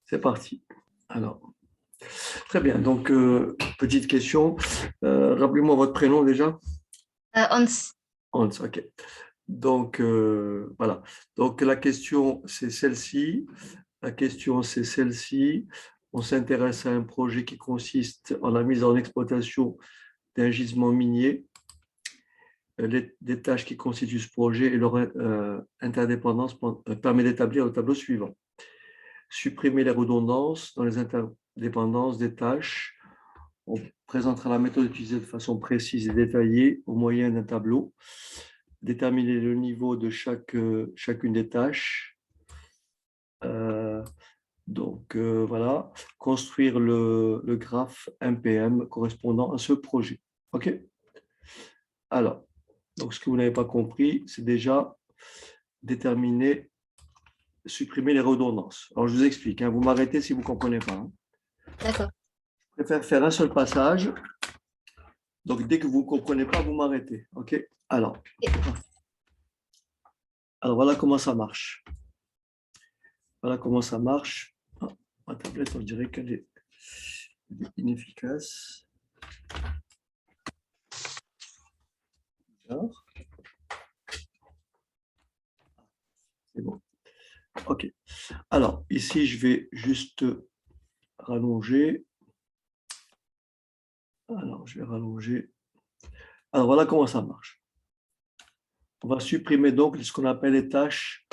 C'est parti. Alors, très bien. Donc, petite question. Rappelez-moi votre prénom déjà. Hans. Hans, ok. Donc, voilà. Donc, la question, c'est celle-ci. La question, c'est celle-ci. On s'intéresse à un projet qui consiste en la mise en exploitation d'un gisement minier. Les tâches qui constituent ce projet et leur interdépendance permet d'établir le tableau suivant. Supprimer les redondances dans les interdépendances des tâches. On présentera la méthode utilisée de façon précise et détaillée au moyen d'un tableau. Déterminer le niveau de chacune des tâches. Voilà. Construire le graphe MPM correspondant à ce projet. OK? Alors, donc ce que vous n'avez pas compris, c'est déjà déterminer, supprimer les redondances. Alors, je vous explique. Vous m'arrêtez si vous ne comprenez pas. D'accord. Je préfère faire un seul passage. Donc, dès que vous ne comprenez pas, vous m'arrêtez. OK? Alors, voilà comment ça marche. Voilà comment ça marche. Ah, ma tablette, on dirait qu'elle est inefficace. C'est bon. OK. Alors, ici, je vais juste rallonger. Alors, je vais rallonger. Alors, voilà comment ça marche. On va supprimer donc ce qu'on appelle les tâches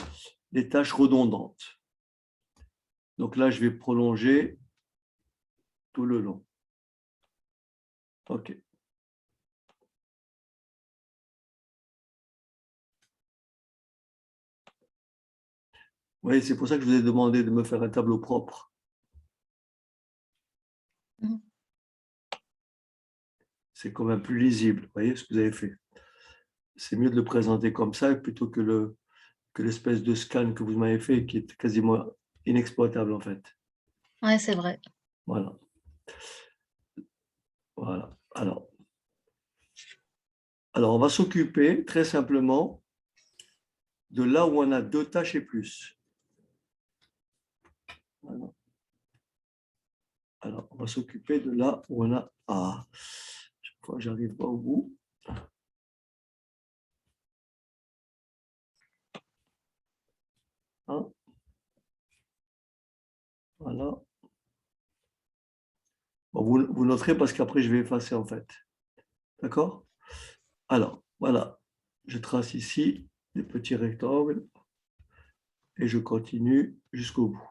redondantes. Donc là, je vais prolonger tout le long. OK. Oui, c'est pour ça que je vous ai demandé de me faire un tableau propre. C'est quand même plus lisible. Vous voyez ce que vous avez fait. C'est mieux de le présenter comme ça plutôt que l'espèce de scan que vous m'avez fait qui est quasiment inexploitable en fait. Oui, c'est vrai. Voilà. Voilà. Alors, on va s'occuper très simplement de là où on a 2 tâches et plus. Voilà. Alors, on va s'occuper de là où on a A. Chaque fois, j'arrive pas au bout. Ah. Voilà. Bon, vous noterez parce qu'après, je vais effacer en fait. D'accord? Alors, voilà. Je trace ici des petits rectangles et je continue jusqu'au bout.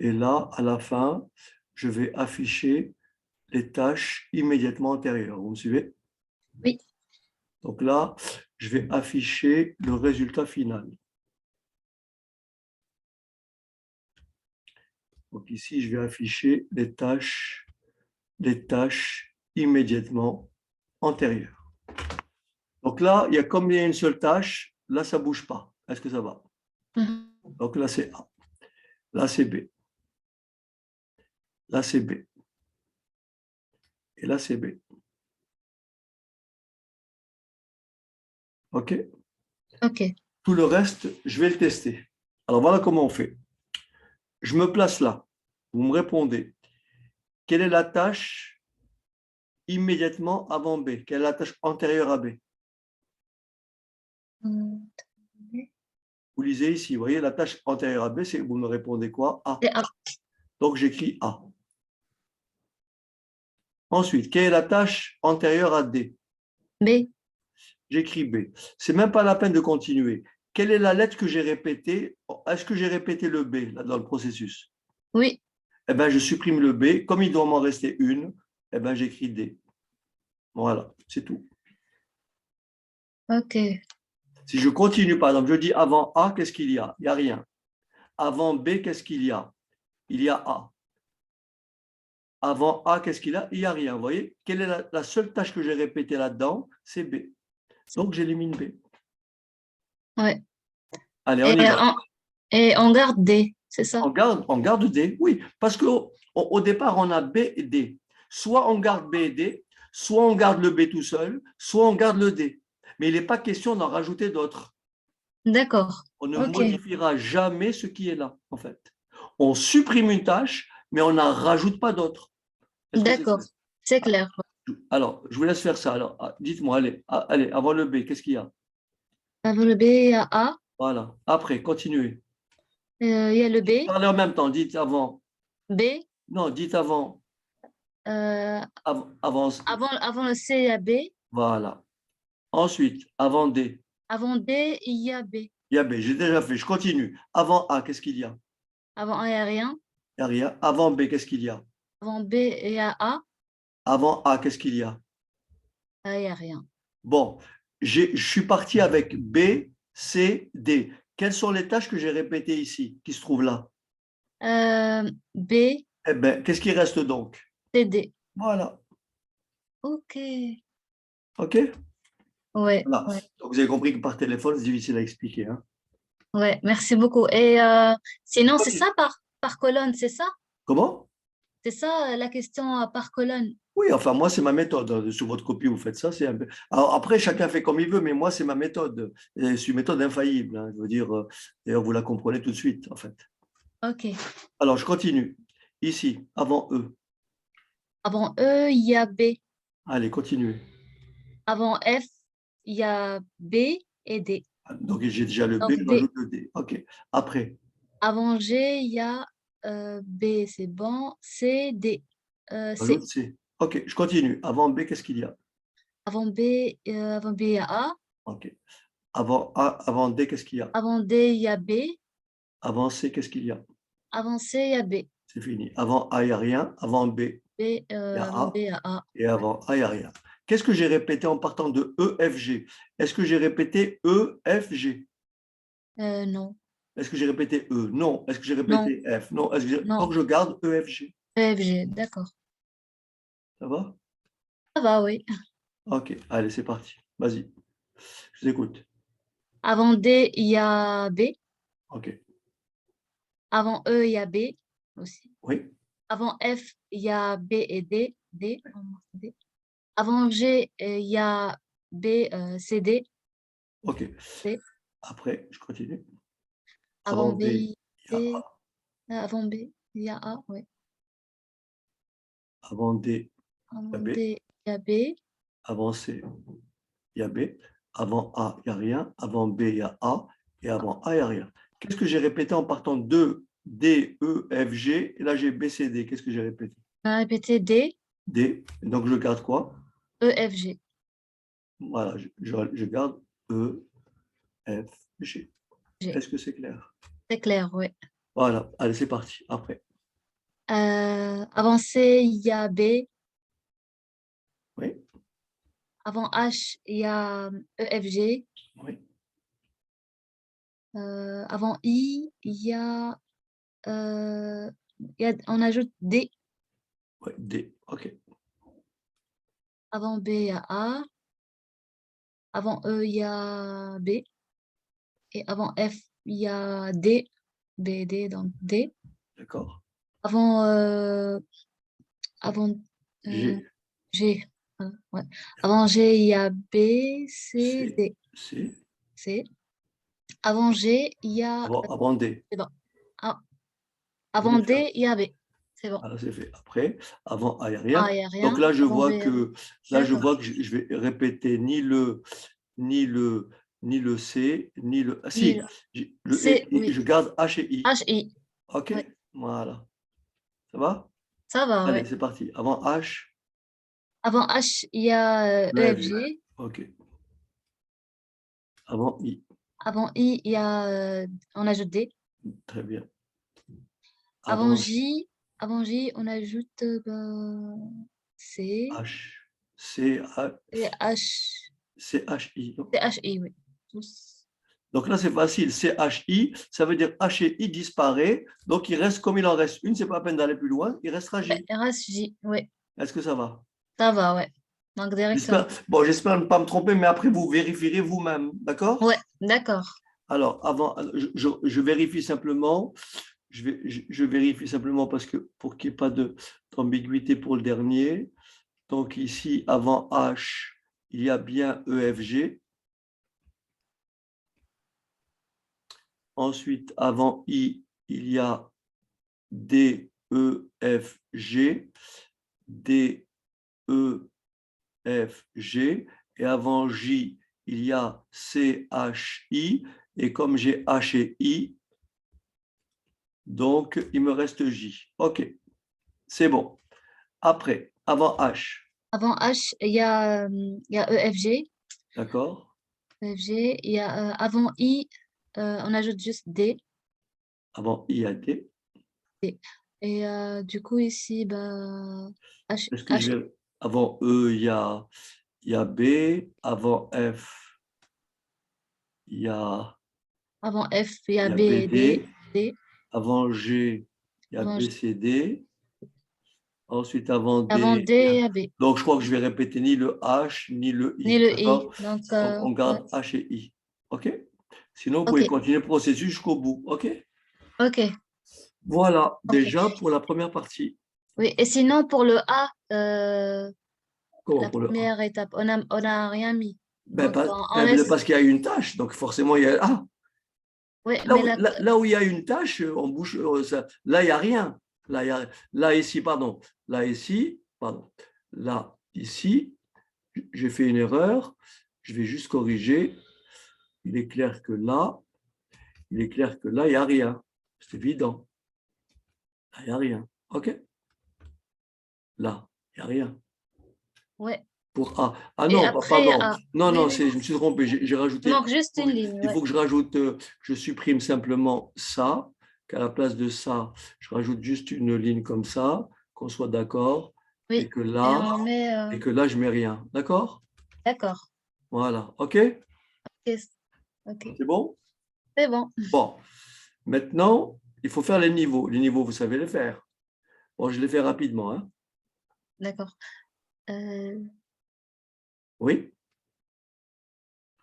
Et là, à la fin, je vais afficher les tâches immédiatement antérieures. Vous me suivez? Oui. Donc là, je vais afficher le résultat final. Donc ici, je vais afficher les tâches immédiatement antérieures. Donc là, il y a comme il y a une seule tâche, là, ça ne bouge pas. Est-ce que ça va? Donc là, c'est A. Là, c'est B. Là, c'est B. Et là, c'est B. OK? OK. Tout le reste, je vais le tester. Alors, voilà comment on fait. Je me place là. Vous me répondez. Quelle est la tâche immédiatement avant B? Quelle est la tâche antérieure à B? Vous lisez ici, vous voyez, la tâche antérieure à B, c'est vous me répondez quoi? A. C'est A. Donc, j'écris A. Ensuite, quelle est la tâche antérieure à D? B. J'écris B. C'est même pas la peine de continuer. Quelle est la lettre que j'ai répétée? Est-ce que j'ai répété le B là, dans le processus? Oui. Eh bien, je supprime le B. Comme il doit m'en rester une, eh bien, j'écris D. Voilà, c'est tout. OK. Si je continue, par exemple, je dis avant A, qu'est-ce qu'il y a? Il n'y a rien. Avant B, qu'est-ce qu'il y a? Il y a A. Avant A, qu'est-ce qu'il y a? Il n'y a rien. Vous voyez? Quelle est la seule tâche que j'ai répétée là-dedans? C'est B. Donc, j'élimine B. Ouais. Allez, on y va. Et on garde D, c'est ça? On garde D, oui. Parce qu'au départ, on a B et D. Soit on garde B et D, soit on garde le B tout seul, soit on garde le D. Mais il n'est pas question d'en rajouter d'autres. D'accord. On ne Ok. modifiera jamais ce qui est là, en fait. On supprime une tâche, mais on n'en rajoute pas d'autres. Est-ce que c'est D'accord. clair? C'est clair. Alors, je vous laisse faire ça. Alors, dites-moi, allez, allez, avant le B, qu'est-ce qu'il y a? Avant le B, il y a A. Voilà. Après, continuez. Il y a le B. Parlez en même temps. Dites avant. B. Non, dites avant. Euh, Avance. avant le C, il y a B. Voilà. Ensuite, avant D, Avant D, il y a B. il y a B. J'ai déjà fait. Je continue. Avant A, qu'est-ce qu'il y a? Avant A, il n'y a rien. Il n'y a rien. Avant B, qu'est-ce qu'il y a? Avant B, il y a A. Avant A, qu'est-ce qu'il y a? A, il n'y a rien. Bon, je suis parti avec B, C, D. Quelles sont les tâches que j'ai répétées ici, qui se trouvent là? B, Eh bien, qu'est-ce qui reste donc? C, D. Voilà. Ok. OK? Ouais, Voilà. ouais, Donc, vous avez compris que par téléphone, c'est difficile à expliquer, hein. ouais. Merci beaucoup. Et Je sinon, c'est continue. ça par colonne, c'est ça? Comment? C'est ça la question par colonne. Oui, enfin, moi, c'est ma méthode, hein. Sur votre copie, vous faites ça. C'est un peu... Alors, après, chacun fait comme il veut, mais moi, c'est ma méthode. Et c'est une méthode infaillible, hein. Je veux dire, d'ailleurs, vous la comprenez tout de suite, en fait. Ok. Alors, je continue. Ici, avant E. Avant E, il y a B. Allez, continuez. Avant F, il y a B et D. Donc, j'ai déjà le B, Donc je D. rajoute le D. OK. Après, Avant G, il y a B, c'est bon. C, D. je rajoute C. C. OK, je continue. Avant B, qu'est-ce qu'il y a? Avant B, il y a A. OK. Avant A, avant D, qu'est-ce qu'il y a? Avant D, il y a B. Avant C, qu'est-ce qu'il y a? Avant C, il y a B. C'est fini. Avant A, il n'y a rien. Avant B, il B, y a avant B, A. il y a A. Et Ouais. avant A, il n'y a rien. Qu'est-ce que j'ai répété en partant de E, F, G? Est-ce que j'ai répété E, F, G? Non, Est-ce que j'ai répété E? Non. Est-ce que j'ai non, répété F? Non. non. Donc, je garde E, F, G. EFG, d'accord. Ça va? Ça va, oui. OK. Allez, c'est parti. Vas-y. Je vous écoute. Avant D, il y a B. OK. Avant E, il y a B aussi. Oui. Avant F, il y a B et D. D. D. Avant G, il y a B, C, D. OK. D. Après, je continue. Avant Avant B, B, il y a D. A. Avant B, il y a A, oui. Avant D, il y a Avant B. D, il y a B. Avant C, il y a B. Avant A, il n'y a rien. Avant B, il y a A. Et avant A, il n'y a rien. Qu'est-ce que j'ai répété en partant de D, E, F, G? Et là, j'ai B, C, D. Qu'est-ce que j'ai répété? On a répété D, D. Donc, je garde quoi? E, F, G. Voilà, je garde E, F, G. G. Est-ce que c'est clair? C'est clair, oui. Voilà, allez, c'est parti. Après. Avant C, il y a B. Oui, Avant H, il y a E, F, G. oui, Avant I, on ajoute D. oui, D. OK. Avant B, il y a A. Avant E, il y a B. Et avant F, il y a D. B, D, donc D. D'accord. Avant, avant euh, G, G. Ouais. Avant G, il y a B, C, C, D. C. C. Avant G, il y a. Avant D. C'est bon. Ah, Vous avant venez de faire. D, il y a B. C'est bon. Voilà, c'est fait. Après, avant A, il n'y a rien. A, il n'y a Donc rien. là, je Avant B, vois il y a B. que, D'accord. je vais répéter ni le, ni le C, ni le. Ah, Il y si, a C, et oui. je garde H et I. H, I. OK? Oui. Voilà. Ça va? Ça va, Allez, oui. c'est parti. Avant H, Avant H, il y a E, F, G. EFG. OK. Avant I. Avant I, il y a, on ajoute D. Très bien. Avant Avant J, avant J, on ajoute C H, C, et H. C, H, I. C, H, I, oui. Tous. Donc là, c'est facile. CHI, ça veut dire H et I disparaît. Donc, il reste, comme il en reste une, c'est pas la peine d'aller plus loin, il restera Ouais, J. RH, J, oui. Est-ce que ça va? Ça va, ouais. Donc, direction. J'espère ne pas me tromper, mais après, vous vérifierez vous-même. D'accord? Ouais, d'accord. Alors, avant, je vérifie simplement. Je vérifie simplement parce que pour qu'il n'y ait pas d'ambiguïté pour le dernier. Donc, ici, avant H, il y a bien EFG. Ensuite, avant I, il y a D, E, F, G. D, E, F, G. Et avant J, il y a C, H, I. Et comme j'ai H et I, donc il me reste J. OK, c'est bon. Après, avant H, Avant H, il y a EFG. d'accord? EFG. Il y a, avant I, on ajoute juste D. Avant I, il y a D. D. Et du coup, ici, bah, H, Est-ce que je H. vais... Avant E, il y a B. Avant F, il y a, Avant F, il y il a y a B, D, BD. D. Avant G, il y a Avant, B, C, D. Ensuite, avant avant D, D, il y a B. donc je crois que je vais répéter ni le H ni le Ni I. le I. D'accord? Donc, Donc, on ouais. garde H et I. OK? Sinon, vous OK. pouvez continuer le processus jusqu'au bout. OK? OK. Voilà, OK. déjà pour la première partie. Oui. Et sinon, pour le A, Comment la pour le A? première étape, on a rien mis. Ben, Donc, on laisse. parce qu'il y a une tâche, donc forcément, il y a. Ah, Oui, mais là où il y a une tâche, on bouge, là, il n'y a rien. Là, ici, pardon. Là, ici, pardon. Là, ici, j'ai fait une erreur. Je vais juste corriger. Il est clair que là, il est clair que là, il n'y a rien. C'est évident. Là, il n'y a rien. OK? Là, il n'y a rien. ouais. Pour A. Ah Et non, après, pardon. A. Non, Oui, non, oui. je me suis trompé. J'ai Il rajouté. manque juste une ligne. Il Ouais. faut que je rajoute, je supprime simplement ça, qu'à la place de ça, je rajoute juste une ligne comme ça, qu'on soit d'accord, Oui. Et on met. et que là, je mets rien. D'accord? D'accord. Voilà. OK? Ok. Ok. C'est bon? C'est bon. Bon. Maintenant, il faut faire les niveaux. Les niveaux, vous savez les faire. Bon, je les fais rapidement, hein. D'accord. Euh, Oui?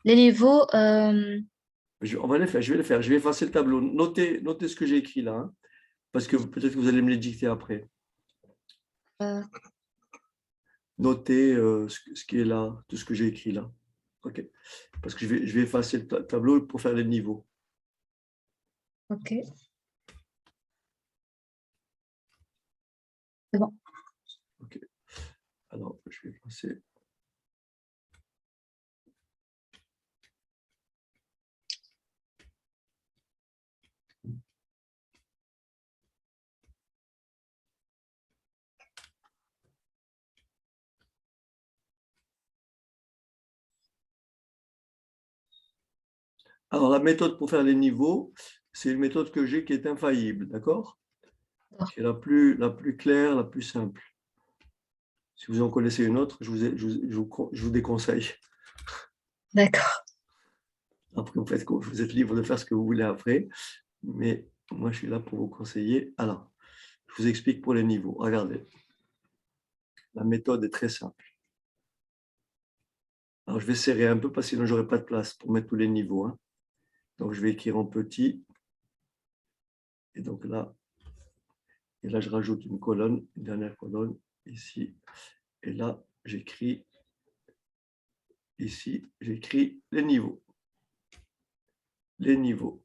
les niveaux. On va les faire. Je vais les faire. Je vais effacer le tableau. Notez ce que j'ai écrit là, hein, parce que peut-être que vous allez me les dicter après. Euh, Notez ce qui est là, tout ce que j'ai écrit là. OK. Parce que je vais effacer le tableau pour faire les niveaux. ok. C'est bon. OK. Alors, je vais passer. Alors, la méthode pour faire les niveaux, c'est une méthode que j'ai qui est infaillible, d'accord? Qui est la plus claire, la plus simple. Si vous en connaissez une autre, je vous déconseille. D'accord. Après, vous êtes libre de faire ce que vous voulez après, mais moi, je suis là pour vous conseiller. Alors, je vous explique pour les niveaux. Regardez, la méthode est très simple. Alors, je vais serrer un peu parce que sinon, je n'aurai pas de place pour mettre tous les niveaux, hein. Donc, je vais écrire en petit. Et donc là, je rajoute une colonne, une dernière colonne ici. Et là, j'écris ici, j'écris les niveaux. Les niveaux.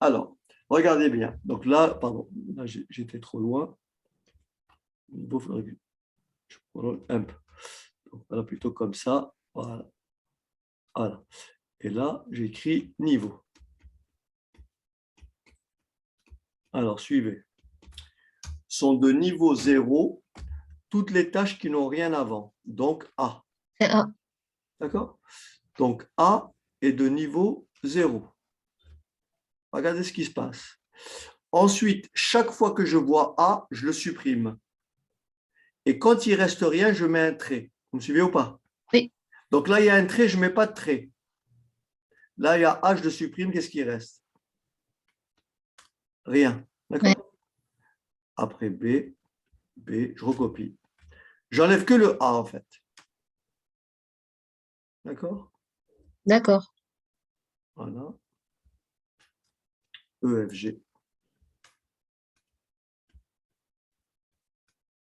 Alors, regardez bien. Donc là, pardon, là j'étais trop loin. Niveau, il faudrait que je prolonge un peu. Donc voilà, plutôt comme ça. Voilà. Voilà. Et là, j'écris niveau. Alors, suivez. Sont de niveau 0 toutes les tâches qui n'ont rien avant. Donc A. C'est A. D'accord? Donc A est de niveau 0. Regardez ce qui se passe. Ensuite, chaque fois que je vois A, je le supprime. Et quand il ne reste rien, je mets un trait. Vous me suivez ou pas? Oui. Donc là, il y a un trait, je ne mets pas de trait. Là, il y a A, je le supprime, qu'est-ce qui reste? Rien. Ouais. D'accord? Après B, je recopie. J'enlève que le A, en fait. D'accord? D'accord. Voilà. E, F, G.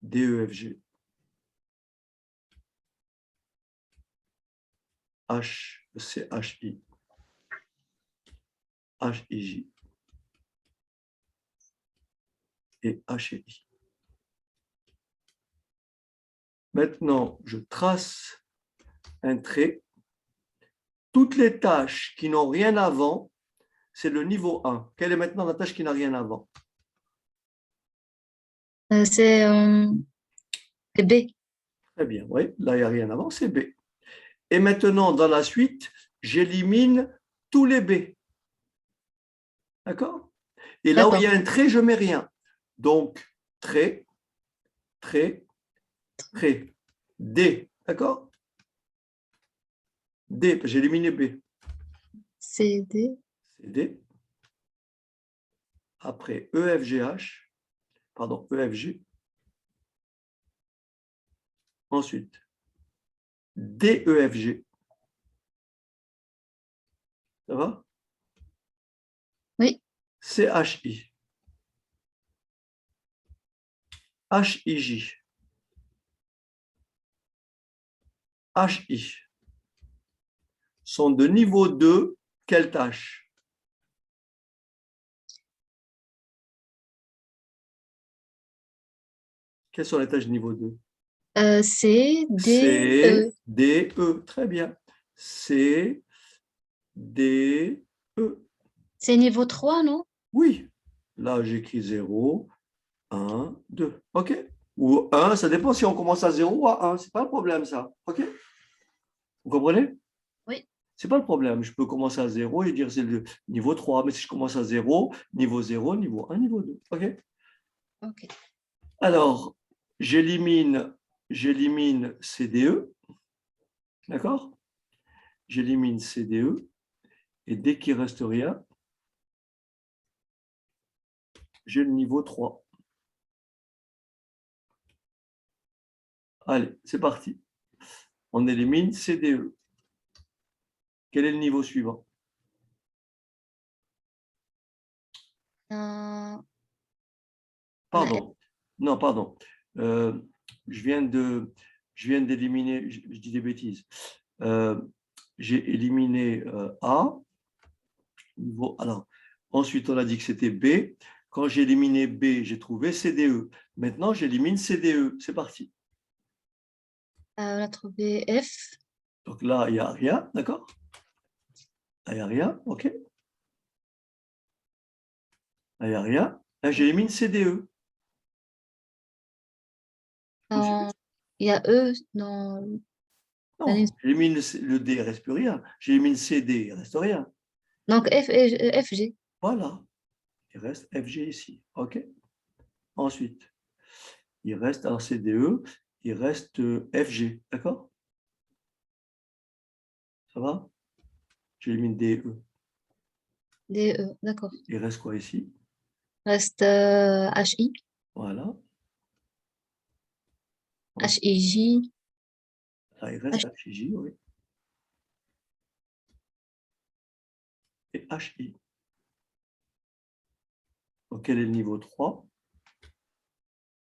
D, E, F, G. H, C, H, I. H, I, J et H et I. Maintenant, je trace un trait. Toutes les tâches qui n'ont rien avant, c'est le niveau 1. Quelle est maintenant la tâche qui n'a rien avant? C'est B. Très bien, oui, là, il n'y a rien avant, c'est B. Et maintenant, dans la suite, j'élimine tous les B. D'accord? Et là où il y D'accord. a un trait, je ne mets rien. Donc, trait, trait, trait. D. D'accord? D, j'ai éliminé B. C, D. C'est D. Après, E, F, G, H. Pardon, E, F, G. Ensuite, D, E, F, G. Ça va? Oui. C, H, I. H, I, J. H, I. Sont de niveau 2, quelle tâche? Quelles sont les tâches de niveau 2? C, D, C, E. D, E. Très bien. C, D, E. C'est niveau 3, non? Oui. Là, j'écris 0, 1, 2. OK? Ou 1, ça dépend si on commence à 0 ou à 1. Ce n'est pas le problème, ça. OK? Vous comprenez? Oui. Ce n'est pas le problème. Je peux commencer à 0 et dire c'est le niveau 3. Mais si je commence à 0, niveau 0, niveau 1, niveau 2. OK? OK. Alors, j'élimine CDE. D'accord? J'élimine CDE. Et dès qu'il ne reste rien, j'ai le niveau 3. Allez, c'est parti. On élimine CDE. Quel est le niveau suivant? On a F. Pardon. Non, pardon. Euh, je viens d'éliminer, je dis des bêtises. J'ai éliminé A. Alors, ensuite, on a dit que c'était B. Quand j'ai éliminé B, j'ai trouvé CDE. Maintenant, j'élimine CDE. C'est parti. On a trouvé F. Donc là, il n'y a rien, d'accord? Là, il n'y a rien, OK? Là, il n'y a rien. Là, j'élimine CDE. Il y a E dans la ligne. Non, j'élimine le D, il ne reste plus rien. J'élimine CD, il ne reste rien. Donc F, et, F, G. Voilà. Il reste FG ici. OK? Ensuite, il reste un CDE, il reste FG. D'accord? Ça va? J'élimine DE. D, E. D'accord. Il reste quoi ici? Reste H, I. Voilà. H, I, J. Là, il reste H, HJ, oui. Et HI. Donc, quel est le niveau 3?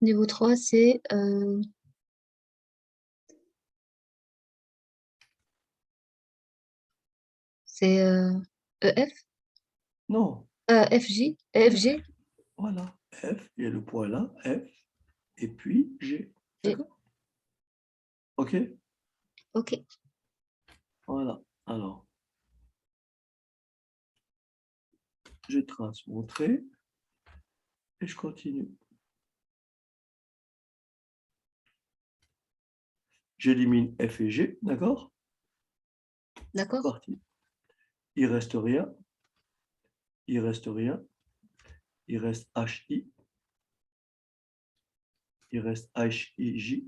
niveau 3, c'est EF. Non. F, J. F, G. Voilà. F, il y a le point là, F, et puis G. G. D'accord? OK? OK. Voilà. Alors, je trace mon trait et je continue. J'élimine F et G, d'accord? C'est D'accord. parti. Il reste rien. Il reste rien. Il reste HI. Il reste HIJ.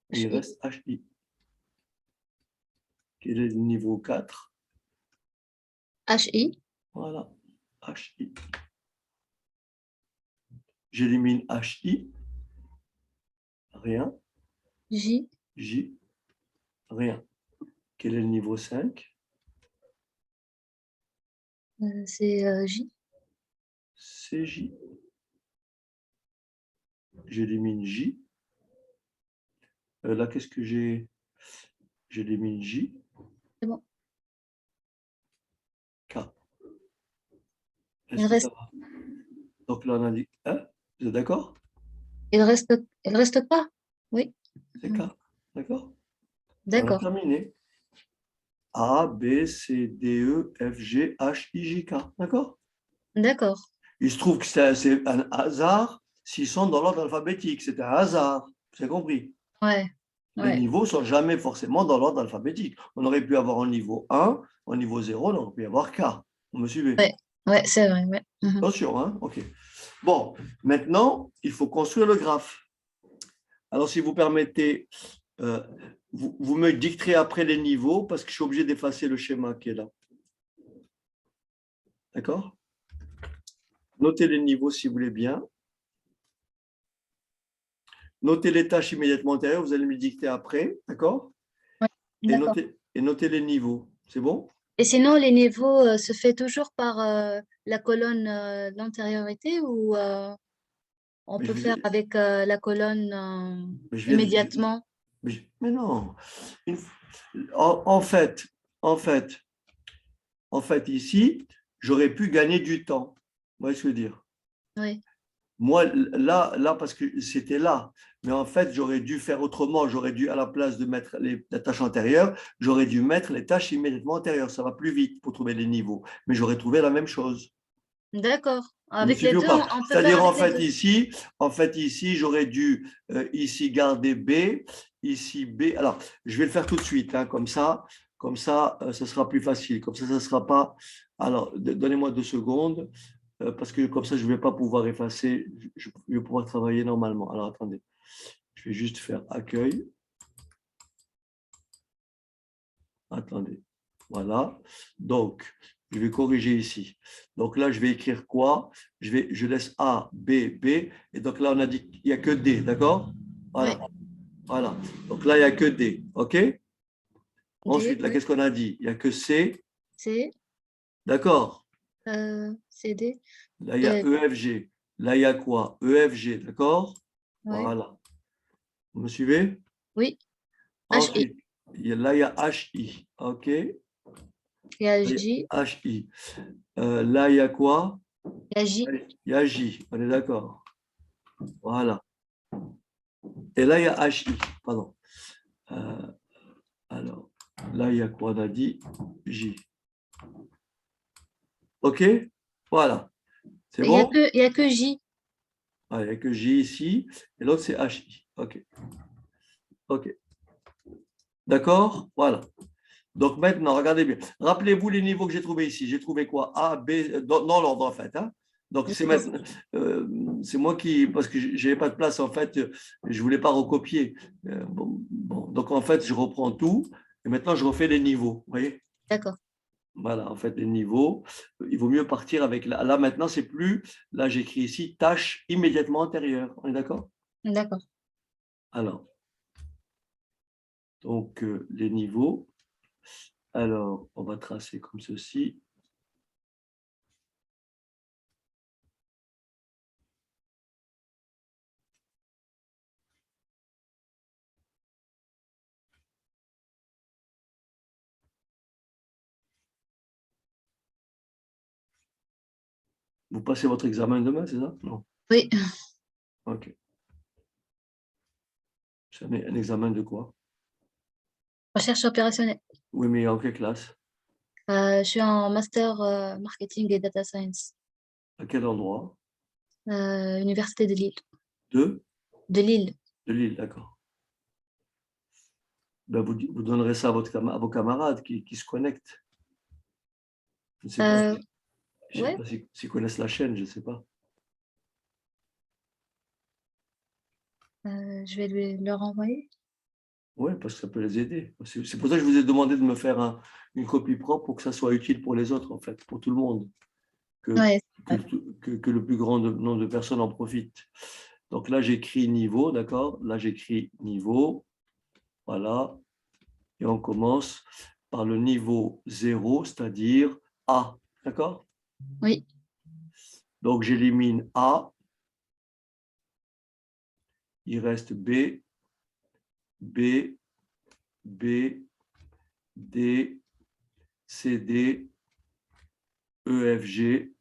Et H, il I. reste HI. Quel est le niveau 4? H, I. Voilà. HI. J'élimine HI. Rien. J. J. Rien. Quel est le niveau 5? C'est J. CJ. J'élimine J. Là, qu'est-ce que j'ai? J'élimine J. C'est bon. Il Est-ce que ça reste, va? Donc là, on a dit, hein? Vous êtes d'accord? il reste K. Oui. C'est K. D'accord? On a D'accord. terminé. A, B, C, D, E, F, G, H, I, J, K. D'accord? D'accord. Il se trouve que c'est un hasard s'ils sont dans l'ordre alphabétique. C'est un hasard. Vous avez compris? Ouais. Les Ouais. niveaux ne sont jamais forcément dans l'ordre alphabétique. On aurait pu avoir un niveau 1, un niveau 0, on aurait pu avoir K. Vous me suivez? Ouais. Ouais, c'est vrai. Ouais. Mhm. Attention, hein? OK. Bon, maintenant, il faut construire le graphe. Alors, si vous permettez, euh, vous me dicterez après les niveaux parce que je suis obligé d'effacer le schéma qui est là. D'accord? Notez les niveaux si vous voulez bien. Notez les tâches immédiatement antérieures, vous allez me dicter après. D'accord? Ouais. D'accord. Et notez les niveaux. C'est bon? Et sinon, les niveaux se fait toujours par la colonne d'antériorité ou on Mais je peut vous faire ai- avec la colonne mais je viens immédiatement? mais non. Une- en fait, en fait, ici, j'aurais pu gagner du temps. Vous voyez ce que je veux dire? Oui. Moi, là, parce que c'était là. Mais en fait, j'aurais dû faire autrement. J'aurais dû, à la place de mettre la tâche antérieure, j'aurais dû mettre les tâches immédiatement antérieures. Ça va plus vite pour trouver les niveaux. Mais j'aurais trouvé la même chose. D'accord. Vous me Avec les suivez ou deux, pas? on peut faire C'est-à-dire, avec les deux. en fait, ici, j'aurais dû ici garder B, ici B. Alors, je vais le faire tout de suite, hein, comme ça, ce sera plus facile. Comme ça ne sera pas. Alors, donnez-moi 2 secondes, parce que comme ça, je ne vais pas pouvoir effacer. Je vais pouvoir travailler normalement. Alors, attendez, je vais juste faire accueil. Attendez. Voilà. Donc, je vais corriger ici. Donc là, je vais écrire quoi? Je laisse A, B, B. Et donc là, on a dit qu'il n'y a que D, d'accord? Voilà. Oui. Voilà. Donc là, il n'y a que D. OK? D, Ensuite, là, oui. qu'est-ce qu'on a dit? Il n'y a que C. C, D'accord? C, D, Là, il y a E, E, F, G. Là, il y a quoi? E, F, G. D'accord? oui. Voilà. Vous me suivez? Oui. H, I. Ensuite, là, il y a H, I. OK? Il y a Là, il y J. a H, I. Là, il y a quoi? Il y a J. Il y a J. On est d'accord? Voilà. Et là, il y a HI. Pardon. Euh, alors, là, il y a quoi? On a dit J. OK? Voilà. C'est bon? Il y a que J. Ah, il n'y a que J ici. Et l'autre, c'est HI. OK. OK. D'accord? Voilà. Donc maintenant, regardez bien. Rappelez-vous les niveaux que j'ai trouvés ici. J'ai trouvé quoi? A, B, dans l'ordre en fait, hein? Donc c'est D'accord. maintenant, c'est moi qui, parce que je n'avais pas de place en fait, je ne voulais pas recopier. Bon. Donc en fait, je reprends tout et maintenant je refais les niveaux. Vous voyez? D'accord. Voilà, en fait, les niveaux. Il vaut mieux partir avec. Là maintenant, c'est plus. Là, j'écris ici tâche immédiatement antérieure. On est d'accord? D'accord. Alors, donc les niveaux. Alors, on va tracer comme ceci. Vous passez votre examen demain, c'est ça? Non. Oui. OK. C'est un examen de quoi? Recherche opérationnelle. Oui, mais en quelle classe? Je suis en master marketing et data science. À quel endroit? Université de Lille. De? De Lille. De Lille, d'accord. Ben, vous donnerez ça à, à vos camarades qui se connectent. Je ne sais pas, Euh, je sais ouais. pas s'ils connaissent la chaîne, je ne sais pas. Je vais leur envoyer. Oui, parce que ça peut les aider. C'est pour ça que je vous ai demandé de me faire une copie propre pour que ça soit utile pour les autres, en fait, pour tout le monde, que, Ouais. que, que le plus grand nombre de personnes en profitent. Donc là, j'écris niveau, d'accord? Là, j'écris niveau, voilà. Et on commence par le niveau 0, c'est-à-dire A, d'accord? Oui. Donc j'élimine A, il reste B, B, B, D, C, D, E, F, G,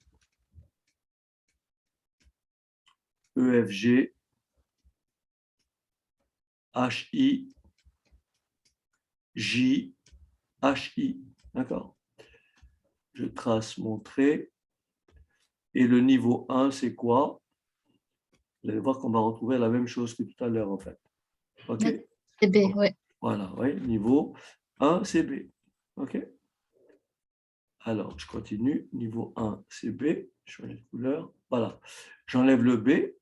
EFG, HI, J, HI. D'accord? Je trace mon trait. Et le niveau 1, c'est quoi? Vous allez voir qu'on va retrouver la même chose que tout à l'heure, en fait. OK? C'est B, ouais. Voilà, ouais, niveau 1, c'est B. OK? Alors, je continue. Niveau 1, c'est B. Je change de couleur. Voilà. J'enlève le B.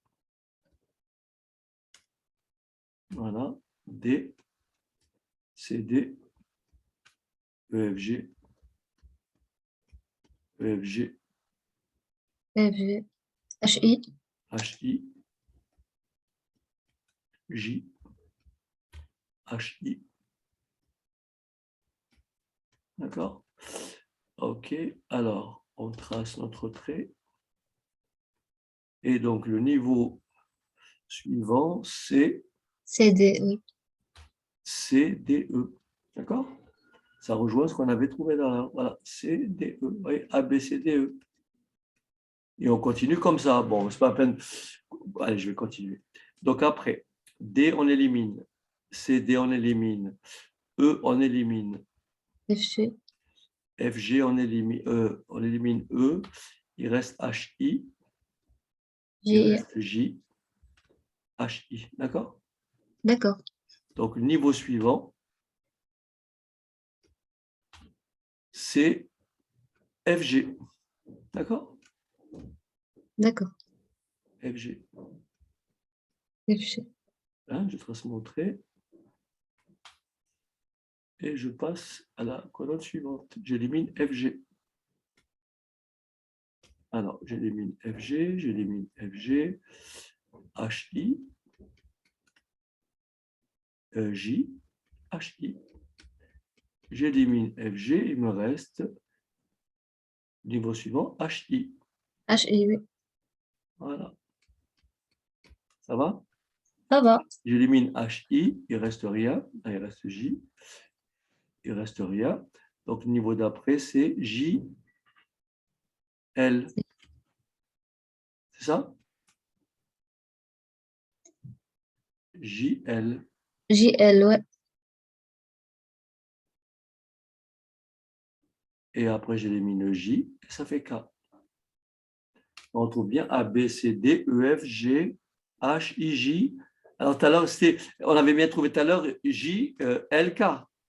Voilà. D, CD, EFG, EFG, FG, HI, HI, J, HI. D'accord? OK. Alors, on trace notre trait. Et donc, le niveau suivant, c'est CD, oui. CDE. D'accord? Ça rejoint ce qu'on avait trouvé dans la... Voilà, CDE. Oui, A, B, C, D, E. Et on continue comme ça. Bon, c'est pas la peine. Allez, je vais continuer. Donc après, D, on élimine. CD, on élimine. E, on élimine. FG, FG, on élimine E. Il reste HI. Il J, reste J. HI. D'accord? d'accord, Donc, le niveau suivant, c'est FG. D'accord? d'accord. FG. FG, Hein, je trace mon trait. Et je passe à la colonne suivante. J'élimine FG. Alors, j'élimine FG, j'élimine FG, HI, J, HI. J'élimine FG, il me reste, niveau suivant, HI. HI, oui. Voilà. Ça va? Ça va. J'élimine HI, il reste rien. Il reste J, il reste rien. Donc, le niveau d'après, c'est JL. C'est ça? JL. JL, ouais. Et après, j'élimine J, et ça fait K. On trouve bien A, B, C, D, E, F, G, H, I, J. Alors, tout à l'heure, on avait bien trouvé tout à l'heure J, L, K.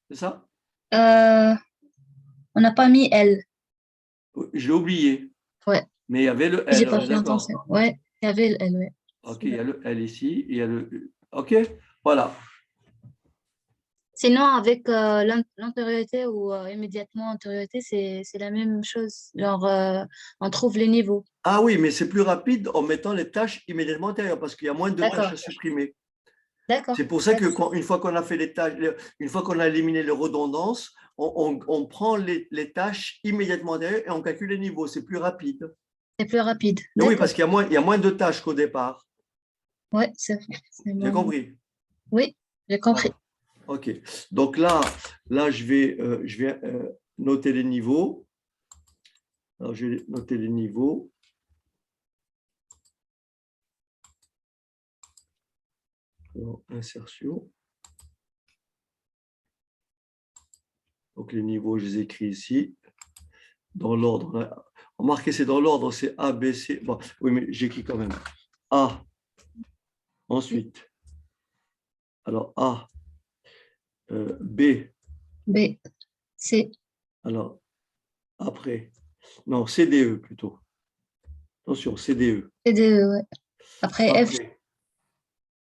C'est ça? Euh, on n'a pas mis L. Je l'ai oublié. Ouais. Mais il y avait le J'ai L, on pas est fait d'accord. attention. Ouais, il y avait le L, ouais. OK, il y a le L ici. Il y a le... OK, voilà. Sinon, avec l'antériorité ou immédiatement antériorité, c'est la même chose. Genre, on trouve les niveaux. Ah oui, mais c'est plus rapide en mettant les tâches immédiatement antérieures parce qu'il y a moins de tâches D'accord, à supprimer. d'accord, C'est pour ça que d'accord. une fois qu'on a fait les tâches, une fois qu'on a éliminé les redondances, on prend les tâches immédiatement antérieures et on calcule les niveaux. C'est plus rapide. C'est plus rapide. Et oui, parce D'accord. qu'il y a moins de tâches qu'au départ. Ouais, c'est J'ai bon. compris. Oui, j'ai compris. Voilà. OK. Donc là je vais noter les niveaux. Alors, je vais noter les niveaux. Alors, insertion. Donc, les niveaux, je les écris ici, dans l'ordre. Remarquez, c'est dans l'ordre, c'est A, B, C. Bon, oui, mais j'écris quand même. A, ensuite. Alors, A, B, B, C, alors, après. Non, CDE plutôt. Attention, CDE. C, D, E, ouais. Après F,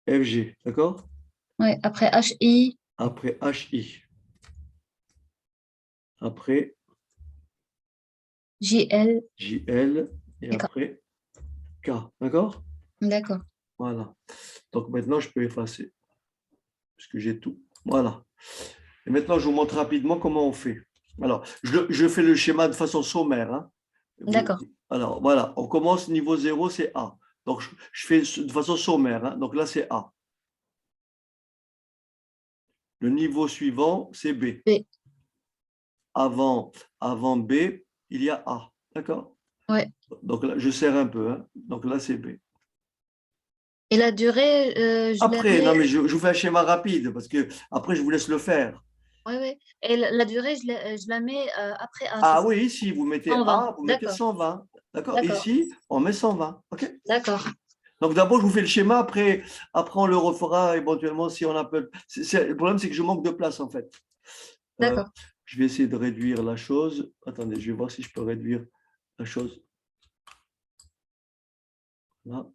Après, FG, d'accord? ouais. Après H, I, Après, HI. Après, J, L JL. Et et K. après, K, d'accord? D'accord. Voilà. Donc, maintenant, je peux effacer, puisque j'ai tout. Voilà. Et maintenant, je vous montre rapidement comment on fait. Alors, je fais le schéma de façon sommaire. Hein. D'accord. Alors, voilà, on commence niveau 0, c'est A. Donc, je fais de façon sommaire. Hein. Donc là, c'est A. Le niveau suivant, c'est B. B, Avant B, il y a A. D'accord? ouais. Donc là, je serre un peu. Hein. Donc là, c'est B. Et la durée, je la Après, non, mets. mais je vous fais un schéma rapide parce que après, je vous laisse le faire. Ouais, ouais. Et la durée, je la mets après A, c'est Ah ça? oui, ici, vous mettez 120. A, vous mettez D'accord, 120. D'accord? d'accord, Ici, on met 120. OK? d'accord, Donc d'abord, je vous fais le schéma, après on le refera éventuellement si on a peu. Le problème, c'est que je manque de place en fait. Euh, d'accord. je vais essayer de réduire la chose. Attendez, je vais voir si je peux réduire la chose. Là.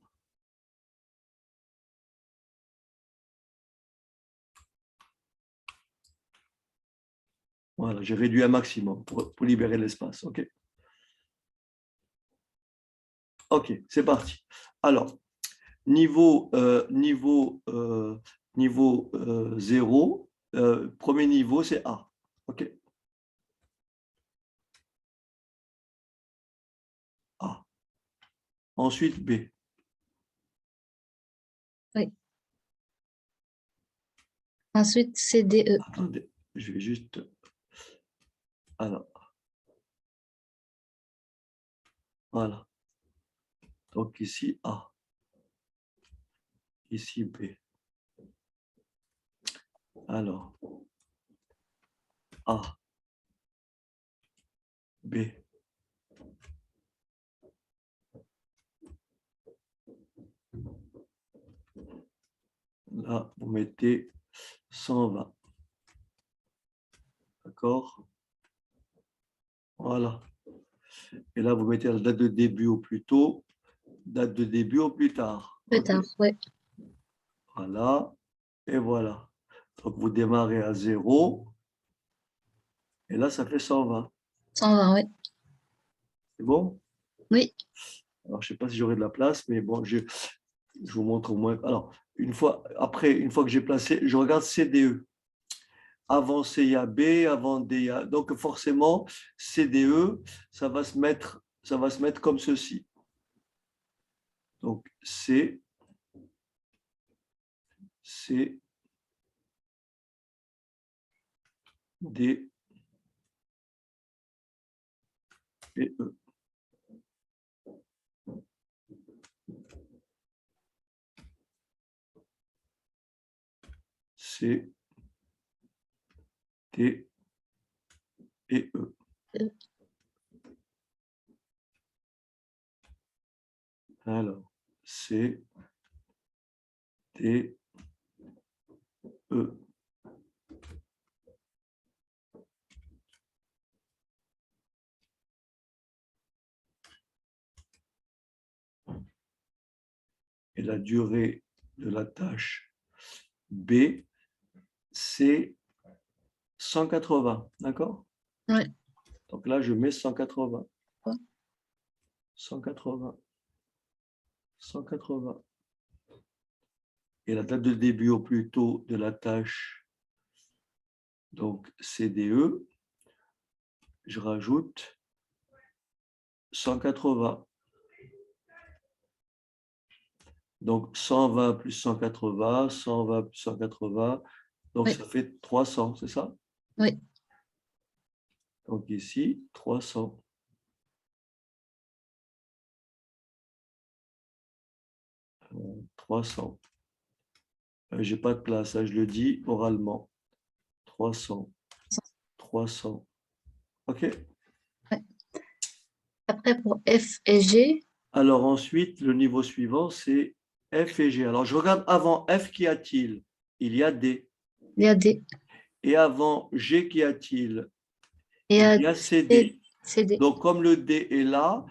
Voilà, j'ai réduit un maximum pour libérer l'espace. OK? OK, c'est parti. Alors, niveau 0, premier niveau, c'est A. OK? A. Ensuite, B. Oui. Ensuite, CDE. Attendez, je vais juste. Alors, voilà. Donc ici, A. Ici, B. Alors, A, B. Là, vous mettez 120. D'accord? Voilà. Et là, vous mettez la date de début au plus tôt, date de début au plus tard. Plus OK? tard, oui. Voilà. Et voilà. Donc, vous démarrez à 0. Et là, ça fait 120. 120, oui. C'est bon? Oui, Alors, je ne sais pas si j'aurai de la place, mais bon, je vous montre au moins. Alors, une fois que j'ai placé, je regarde CDE. Avant C, il y a B, avant D, il y a... Donc, forcément, CDE, ça va se mettre comme ceci. Donc, C, C, D et E. C, D et E. Alors, C, D, E. Et la durée de la tâche B, c'est 180. D'accord? oui. Donc là, je mets 180. Ouais. 180. 180. Et la date de début au plus tôt de la tâche, donc CDE, je rajoute 180. Donc 120 plus 180, 120 plus 180, donc Oui, ça fait 300, c'est ça? oui. Donc ici, 300. 300. Je n'ai pas de place, je le dis oralement. 300. 300. OK? Ouais. Après, pour F et G, Alors ensuite, le niveau suivant, c'est F et G. Alors je regarde avant F, qu'y a-t-il? Il y a D. il y a D. Et avant G, qu'y a-t-il? Et Il à y a C, CD. CD. Donc comme le D est là,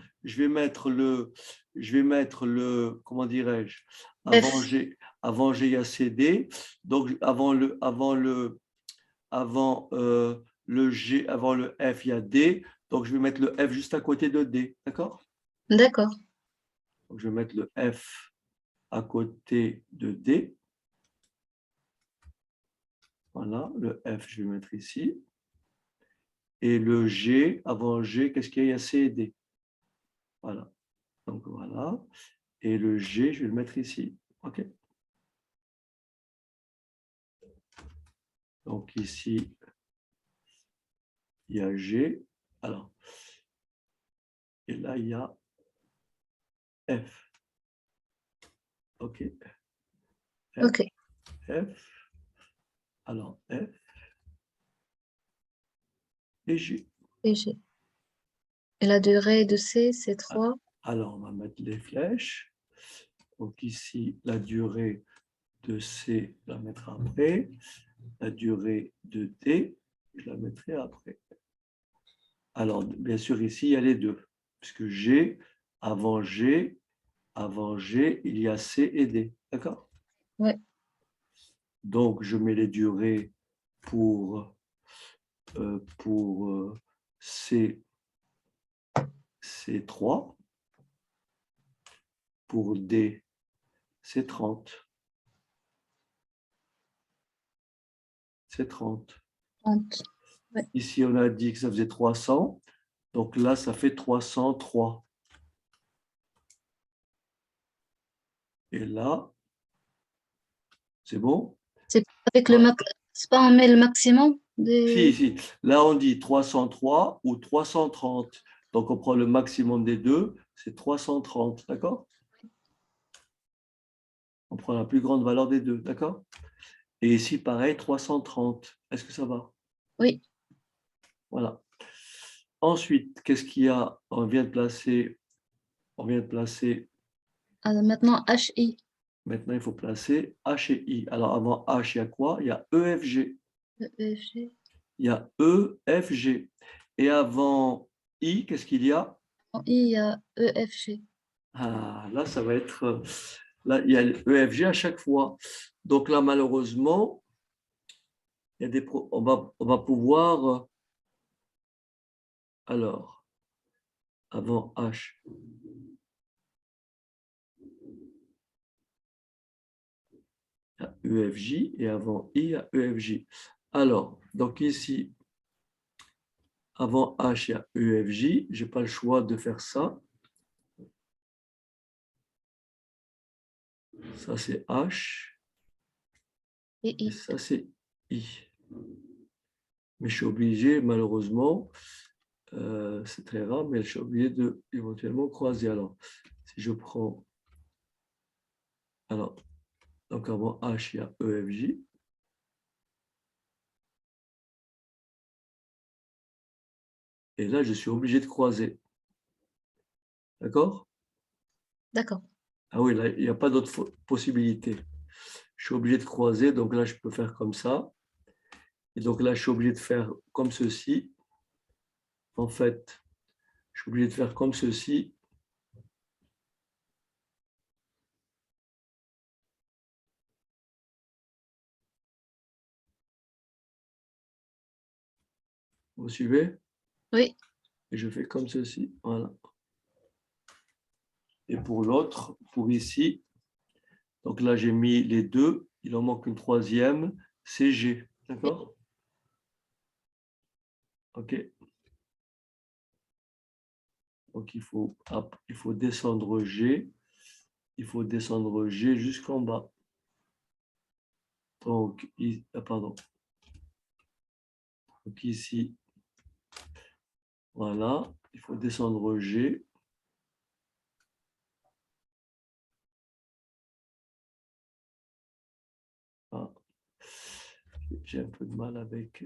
comment dirais-je? F, Avant G, il y a CD. Donc avant le G, avant le F, il y a D. Donc je vais mettre le F juste à côté de D. D'accord? d'accord. Donc je vais mettre le F à côté de D. Voilà, le F, je vais mettre ici. Et le G, avant G, qu'est-ce qu'il y a? Il y a C et D. Voilà. Donc voilà. Et le G, je vais le mettre ici. OK? Donc ici, il y a G. Alors, et là, il y a F. OK? Ok. F, alors F et G. Et G. Et la durée de C, c'est 3. Alors, on va mettre les flèches. Donc ici, la durée de C, je la mettrai après. La durée de D, je la mettrai après. Alors, bien sûr, ici, il y a les deux. Puisque G, avant G, il y a C et D. D'accord? Ouais. Donc, je mets les durées pour C, c'est 3. Pour D, c'est 30. C'est 30. 30. Ouais. Ici, on a dit que ça faisait 300. Donc là, ça fait 303. Et là, c'est bon? C'est avec le Ah, max. C'est pas on met le maximum si, des. si. Là, on dit 303 ou 330. Donc, on prend le maximum des deux, c'est 330. D'accord? On prend la plus grande valeur des deux. D'accord? Et ici, pareil, 330. Est-ce que ça va? Oui. Voilà. Ensuite, qu'est-ce qu'il y a? On vient de placer. Maintenant, HI. Maintenant, il faut placer H et I. Alors, avant H, il y a quoi? Il y a EFG. E, F, G. Il y a EFG. Et avant I, qu'est-ce qu'il y a? En I, il y a E, F, G. Ah, là, ça va être. Là, il y a l'EFG à chaque fois. Donc là, malheureusement, il y a on va pouvoir. Alors, avant H, il y a EFJ et avant I, il y a EFJ. Alors, donc ici, avant H, il y a EFJ. Je n'ai pas le choix de faire ça. Ça, c'est H. Et Et I. ça, c'est I. Mais je suis obligé, malheureusement, c'est très rare, mais je suis obligé de éventuellement croiser. Alors, si je prends, alors, donc avant H, il y a EFJ. Et là, je suis obligé de croiser. D'accord? D'accord. Ah oui, là, il n'y a pas d'autre possibilité. Je suis obligé de croiser, donc là, je peux faire comme ça. Et donc là, je suis obligé de faire comme ceci. En fait, je suis obligé de faire comme ceci. Vous suivez? Oui. Et je fais comme ceci. Voilà. Et pour l'autre, pour ici, donc là, j'ai mis les deux. Il en manque une troisième. C'est G. D'accord? OK. Donc, il faut descendre G. Il faut descendre G jusqu'en bas. Donc, pardon. Donc, ici, voilà. Il faut descendre G. Ah, j'ai un peu de mal avec.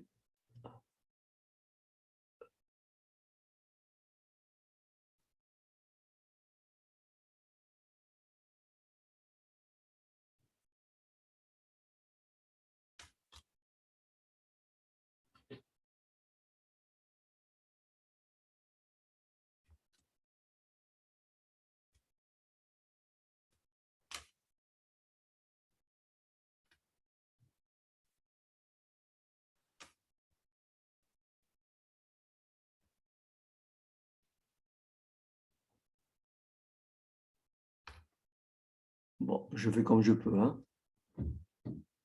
Bon, je fais comme je peux. Hein.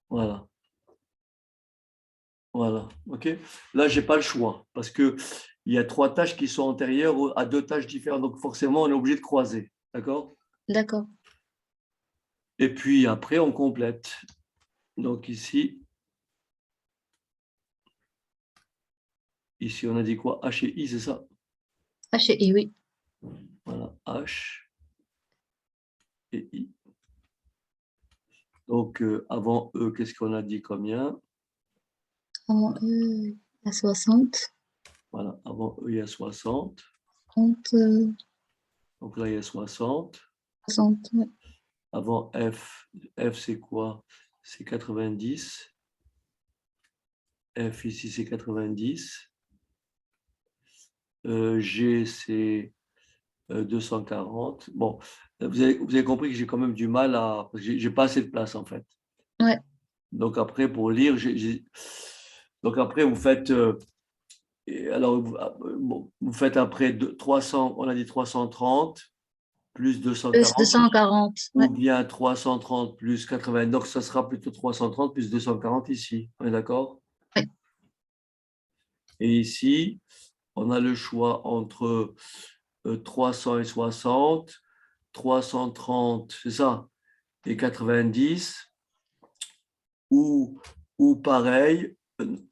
Voilà. Voilà. OK. Là, je n'ai pas le choix parce qu'il y a trois tâches qui sont antérieures à deux tâches différentes. Donc, forcément, on est obligé de croiser. D'accord? D'accord. Et puis après, on complète. Donc ici, on a dit quoi? H et I, c'est ça? H et I, oui. Voilà, H et I. Donc, avant E, qu'est-ce qu'on a dit combien? Avant E, il y a 60. Voilà, avant E, il y a 60. 30, Donc là, il y a 60. 60. Ouais. Avant F, F c'est quoi? C'est 90. F ici, c'est 90. G, c'est 240. Bon, vous avez compris que j'ai quand même du mal à... J'ai pas assez de place, en fait. Ouais. Donc après, pour lire, donc après, vous faites... alors, bon, vous faites après 300, on a dit 330 plus Plus 240, 240. ou Ouais. bien 330 plus 80. Donc, ça sera plutôt 330 plus 240 ici. On est d'accord? Ouais. Et ici, on a le choix entre 360, 330, c'est ça, et 90, ou, ou pareil,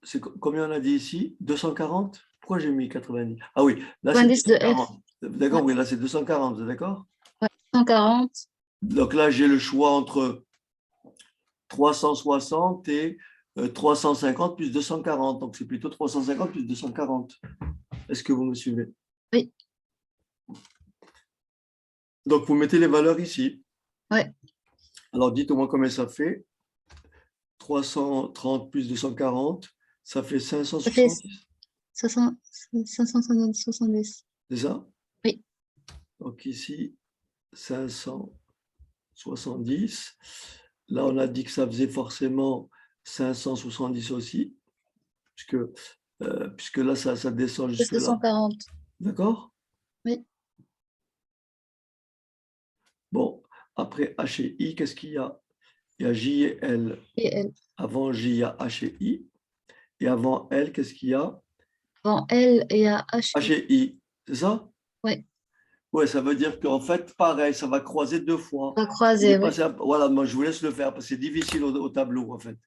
c'est combien on a dit ici? 240? Pourquoi j'ai mis 90? Ah oui, là c'est 90 de F. 240. D'accord, Ouais. oui, là c'est 240, vous êtes d'accord? Ouais. 140. Donc là, j'ai le choix entre 360 et 350 plus 240. Donc c'est plutôt 350 plus 240. Est-ce que vous me suivez? Oui. Donc vous mettez les valeurs ici. Ouais. Alors dites-moi combien ça fait. 330 plus 240, ça fait Ça fait 570. 60, 570, 70. C'est ça? Oui. Donc ici, 570. Là, on a dit que ça faisait forcément 570 aussi, puisque là, ça descend Plus jusque-là. 240. D'accord? Oui. Bon, après H et I, qu'est-ce qu'il y a? Il y a J et L. Et L. Avant J, il y a H et I. Et avant L, qu'est-ce qu'il y a? Avant L, il y a H. H et I. C'est ça? Ouais. Oui, ça veut dire qu'en fait, pareil, ça va croiser deux fois. On va Vous voulez croiser, oui. voilà, moi je vous laisse le faire parce que c'est difficile au tableau en fait.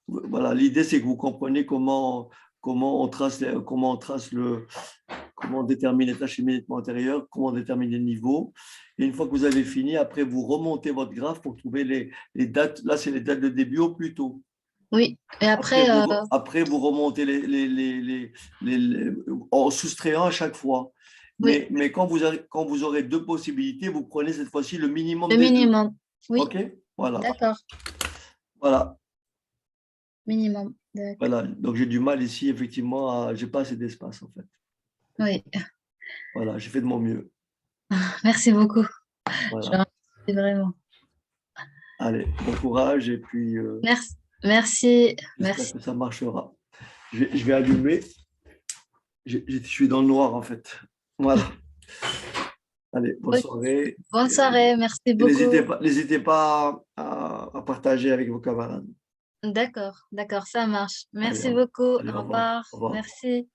Voilà, l'idée c'est que vous compreniez comment on trace, comment on détermine les tâches immédiatement antérieures, comment on détermine les niveaux. Et une fois que vous avez fini, après vous remontez votre graphe pour trouver les dates. Là, c'est les dates de début au plus tôt. Oui. Et Après, après, vous remontez en soustrayant à chaque fois. oui, Mais quand vous aurez deux possibilités, vous prenez cette fois-ci le minimum le des deux. minimum. Oui. OK? Voilà. D'accord. Voilà. Minimum. D'accord. Voilà. Donc, j'ai du mal ici, effectivement, j'ai pas assez d'espace, en fait. Oui. Voilà, j'ai fait de mon mieux. Merci beaucoup. Je Voilà. vous remercie vraiment. Allez, bon courage et puis Merci. Merci. j'espère Merci. que ça marchera. Je vais allumer. Je suis dans le noir, en fait. Voilà. Allez, bonne Oui. soirée. Bonne soirée. Merci Et beaucoup. n'hésitez pas à partager avec vos camarades. D'accord. D'accord. Ça marche. Allez, Merci beaucoup. allez, Au au revoir. revoir. Au revoir. Merci.